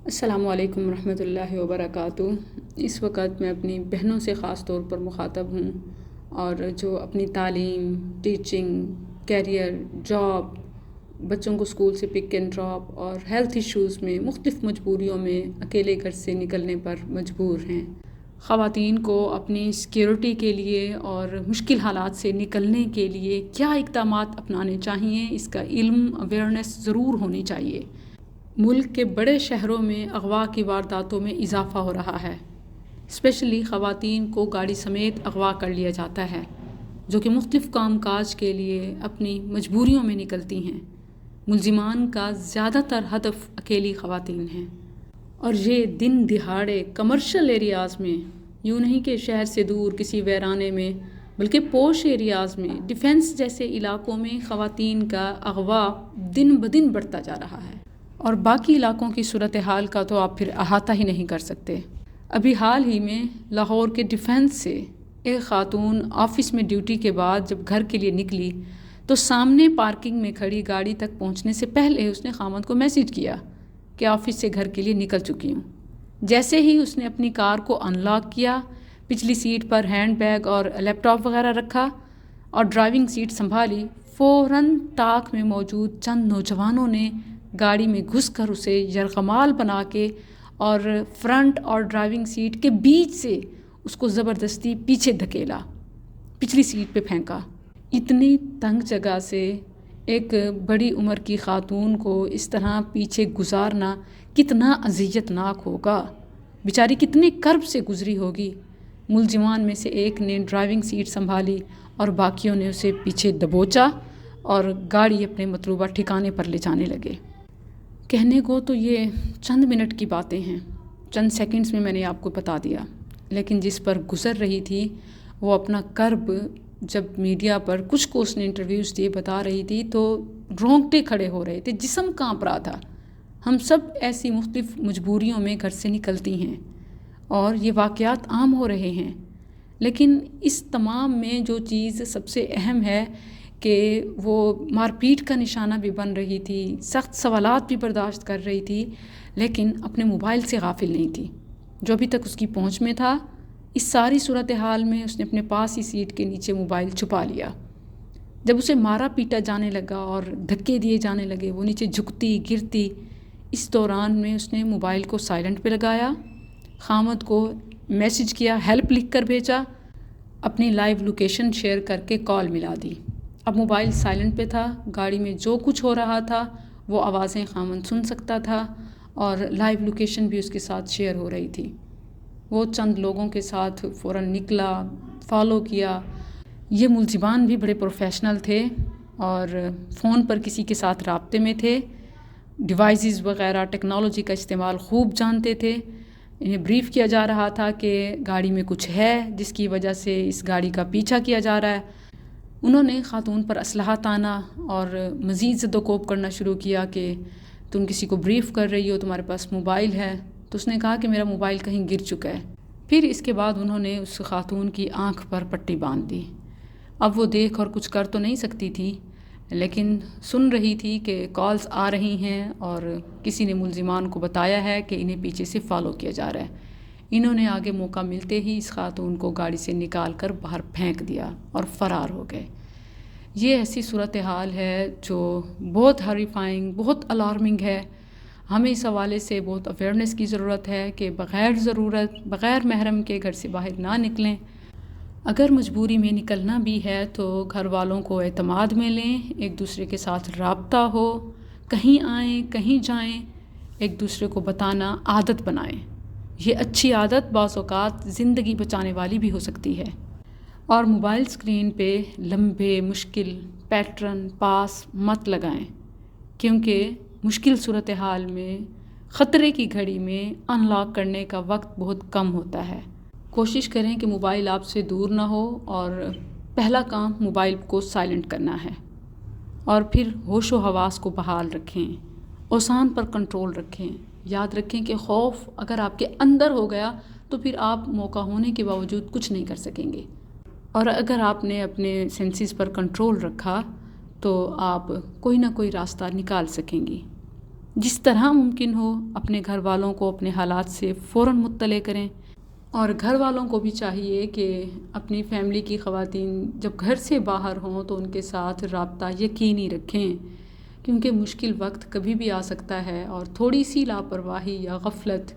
السلام علیکم ورحمۃ اللہ وبرکاتہ۔ اس وقت میں اپنی بہنوں سے خاص طور پر مخاطب ہوں، اور جو اپنی تعلیم، ٹیچنگ، کیریئر، جاب، بچوں کو اسکول سے پک اینڈ ڈراپ اور ہیلتھ ایشوز میں مختلف مجبوریوں میں اکیلے گھر سے نکلنے پر مجبور ہیں۔ خواتین کو اپنی سیکیورٹی کے لیے اور مشکل حالات سے نکلنے کے لیے کیا اقدامات اپنانے چاہیے، اس کا علم، اویئرنیس ضرور ہونی چاہیے۔ ملک کے بڑے شہروں میں اغوا کی وارداتوں میں اضافہ ہو رہا ہے۔ اسپیشلی خواتین کو گاڑی سمیت اغوا کر لیا جاتا ہے، جو کہ مختلف کام کاج کے لیے اپنی مجبوریوں میں نکلتی ہیں۔ ملزمان کا زیادہ تر ہدف اکیلی خواتین ہیں، اور یہ دن دہاڑے کمرشل ایریاز میں، یوں نہیں کہ شہر سے دور کسی ویرانے میں، بلکہ پوش ایریاز میں، ڈیفنس جیسے علاقوں میں خواتین کا اغوا دن بدن بڑھتا جا رہا ہے۔ اور باقی علاقوں کی صورتحال کا تو آپ پھر احاطہ ہی نہیں کر سکتے۔ ابھی حال ہی میں لاہور کے ڈیفنس سے ایک خاتون آفس میں ڈیوٹی کے بعد جب گھر کے لیے نکلی تو سامنے پارکنگ میں کھڑی گاڑی تک پہنچنے سے پہلے اس نے خاوند کو میسج کیا کہ آفس سے گھر کے لیے نکل چکی ہوں۔ جیسے ہی اس نے اپنی کار کو ان لاک کیا، پچھلی سیٹ پر ہینڈ بیگ اور لیپ ٹاپ وغیرہ رکھا اور ڈرائیونگ سیٹ سنبھالی، فوراً طاق میں موجود چند نوجوانوں نے گاڑی میں گھس کر اسے یرغمال بنا کے اور فرنٹ اور ڈرائیونگ سیٹ کے بیچ سے اس کو زبردستی پیچھے دھکیلا، پچھلی سیٹ پہ پھینکا۔ اتنی تنگ جگہ سے ایک بڑی عمر کی خاتون کو اس طرح پیچھے گزارنا کتنا اذیت ناک ہوگا، بیچاری کتنے کرب سے گزری ہوگی۔ ملزمان میں سے ایک نے ڈرائیونگ سیٹ سنبھالی اور باقیوں نے اسے پیچھے دبوچا اور گاڑی اپنے مطلوبہ ٹھکانے پر لے جانے لگے۔ کہنے کو تو یہ چند منٹ کی باتیں ہیں، چند سیکنڈز میں نے آپ کو بتا دیا، لیکن جس پر گزر رہی تھی وہ اپنا کرب جب میڈیا پر کچھ کو اس نے انٹرویوز دیے بتا رہی تھی تو رونگٹے کھڑے ہو رہے تھے، جسم کانپ رہا تھا۔ ہم سب ایسی مختلف مجبوریوں میں گھر سے نکلتی ہیں اور یہ واقعات عام ہو رہے ہیں، لیکن اس تمام میں جو چیز سب سے اہم ہے کہ وہ مار پیٹ کا نشانہ بھی بن رہی تھی، سخت سوالات بھی برداشت کر رہی تھی، لیکن اپنے موبائل سے غافل نہیں تھی جو ابھی تک اس کی پہنچ میں تھا۔ اس ساری صورتحال میں اس نے اپنے پاس ہی سیٹ کے نیچے موبائل چھپا لیا۔ جب اسے مارا پیٹا جانے لگا اور دھکے دیے جانے لگے، وہ نیچے جھکتی گرتی، اس دوران میں اس نے موبائل کو سائلنٹ پہ لگایا، خاوند کو میسج کیا، ہیلپ لکھ کر بھیجا، اپنی لائیو لوکیشن شیئر کر کے کال ملا دی۔ اب موبائل سائلنٹ پہ تھا، گاڑی میں جو کچھ ہو رہا تھا وہ آوازیں خاوند سن سکتا تھا اور لائیو لوکیشن بھی اس کے ساتھ شیئر ہو رہی تھی۔ وہ چند لوگوں کے ساتھ فوراً نکلا، فالو کیا۔ یہ ملزمان بھی بڑے پروفیشنل تھے اور فون پر کسی کے ساتھ رابطے میں تھے، ڈیوائسز وغیرہ ٹیکنالوجی کا استعمال خوب جانتے تھے۔ انہیں بریف کیا جا رہا تھا کہ گاڑی میں کچھ ہے جس کی وجہ سے اس گاڑی کا پیچھا کیا جا رہا ہے۔ انہوں نے خاتون پر اسلحہ تانا اور مزید زد و کوب کرنا شروع کیا کہ تم کسی کو بریف کر رہی ہو، تمہارے پاس موبائل ہے۔ تو اس نے کہا کہ میرا موبائل کہیں گر چکا ہے۔ پھر اس کے بعد انہوں نے اس خاتون کی آنکھ پر پٹی باندھ دی۔ اب وہ دیکھ اور کچھ کر تو نہیں سکتی تھی، لیکن سن رہی تھی کہ کالز آ رہی ہیں اور کسی نے ملزمان کو بتایا ہے کہ انہیں پیچھے سے فالو کیا جا رہا ہے۔ انہوں نے آگے موقع ملتے ہی اس خاتون کو گاڑی سے نکال کر باہر پھینک دیا اور فرار ہو گئے۔ یہ ایسی صورتحال ہے جو بہت ہاریفائنگ، بہت الارمنگ ہے۔ ہمیں اس حوالے سے بہت اویئرنیس کی ضرورت ہے کہ بغیر ضرورت، بغیر محرم کے گھر سے باہر نہ نکلیں۔ اگر مجبوری میں نکلنا بھی ہے تو گھر والوں کو اعتماد میں لیں، ایک دوسرے کے ساتھ رابطہ ہو، کہیں آئیں کہیں جائیں، ایک دوسرے کو بتانا عادت بنائیں۔ یہ اچھی عادت بعض اوقات زندگی بچانے والی بھی ہو سکتی ہے۔ اور موبائل اسکرین پہ لمبے مشکل پیٹرن پاس مت لگائیں، کیونکہ مشکل صورتحال میں، خطرے کی گھڑی میں ان لاک کرنے کا وقت بہت کم ہوتا ہے۔ کوشش کریں کہ موبائل آپ سے دور نہ ہو، اور پہلا کام موبائل کو سائلنٹ کرنا ہے، اور پھر ہوش و حواس کو بحال رکھیں، اوسان پر کنٹرول رکھیں۔ یاد رکھیں کہ خوف اگر آپ کے اندر ہو گیا تو پھر آپ موقع ہونے کے باوجود کچھ نہیں کر سکیں گے، اور اگر آپ نے اپنے سینسز پر کنٹرول رکھا تو آپ کوئی نہ کوئی راستہ نکال سکیں گی۔ جس طرح ممکن ہو اپنے گھر والوں کو اپنے حالات سے فوراً مطلع کریں، اور گھر والوں کو بھی چاہیے کہ اپنی فیملی کی خواتین جب گھر سے باہر ہوں تو ان کے ساتھ رابطہ یقینی رکھیں، کیونکہ مشکل وقت کبھی بھی آ سکتا ہے اور تھوڑی سی لاپرواہی یا غفلت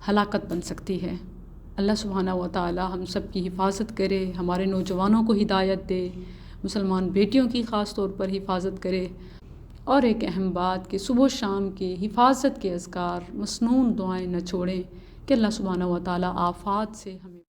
ہلاکت بن سکتی ہے۔ اللہ سبحانہ و تعالی ہم سب کی حفاظت کرے، ہمارے نوجوانوں کو ہدایت دے، مسلمان بیٹیوں کی خاص طور پر حفاظت کرے، اور ایک اہم بات کہ صبح و شام کی حفاظت کے اذکار، مسنون دعائیں نہ چھوڑیں، کہ اللہ سبحانہ و تعالی آفات سے ہمیں